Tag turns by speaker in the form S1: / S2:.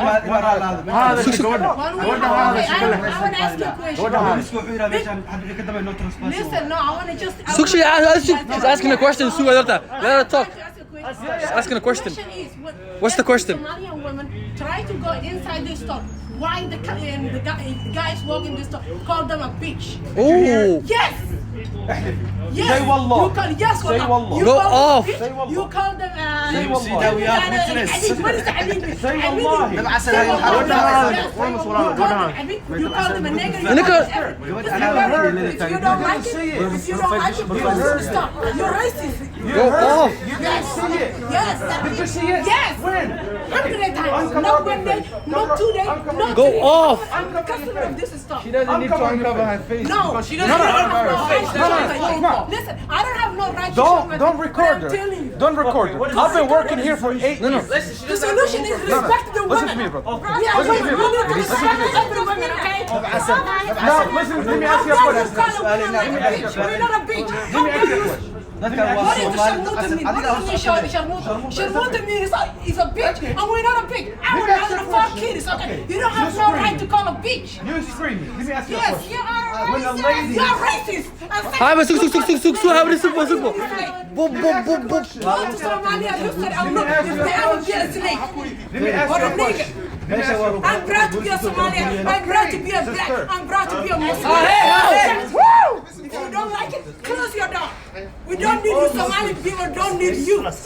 S1: هذا جوردن هذا شكله
S2: Listen, no, I want to just.
S3: Suk, she's asking a question. Suk, let her talk. She's asking a question. What's the question?
S2: Somalian women try to go inside this store. Why the guys walking this store call them a bitch?
S3: Oh.
S2: Yes. Yes.
S1: Say wallah.
S2: You call yes
S1: Say wallah.
S2: You
S3: Go
S2: call them
S3: off.
S2: bitch.
S1: Say wallah.
S2: You call them.
S1: Say wallah.
S2: What is that?
S1: Say wallahi.
S2: You call them a nigger.
S3: Nigger.
S2: If you don't like it, you stop. You're racist.
S3: Go off.
S1: You didn't see it.
S2: Yes.
S1: Did you see it?
S2: Yes.
S1: When?
S2: 100 times. Not 1 day, not 2 days, not
S3: Go
S2: 3.
S3: off.
S2: I'm the customer of this store.
S1: She doesn't need to uncover her face.
S2: No, she doesn't
S1: uncover
S2: have
S1: her
S2: no
S1: face.
S2: right. Listen, I don't have no right to show my
S1: Don't
S2: face,
S1: record
S2: but I'm telling you.
S1: her. Don't record her. I've been working here for 8 years.
S2: The solution is respect the women.
S1: Listen to me, bro.
S2: We are women. We need to respect every woman, okay?
S1: Now, listen, let me ask you a
S2: How dare you
S1: question.
S2: call a woman like a bitch? We're not a bitch. How dare you? What is the sharmuta mean? What does it mean, sharmuta? Sharmuta means is a bitch, and we're not a bitch. I would rather 4 kids, okay? You don't have no right to call a bitch.
S1: You screaming. Let me ask you a
S2: Yes,
S1: question.
S2: you are
S1: When a
S2: racist.
S1: lady-
S2: You are racist.
S3: Hi, but Suk, how many Suk? Boom.
S2: Go to Somalia, look at them. Look, if they ever be a slave
S1: Let me ask
S2: or
S1: you
S2: a
S1: a
S2: nigger.
S1: question. Let me ask you a
S2: I'm proud to be a Somalian. I'm proud to be a black. I'm proud to be a Muslim. If you don't like it, close your door. We don't need you. Somali people don't need you.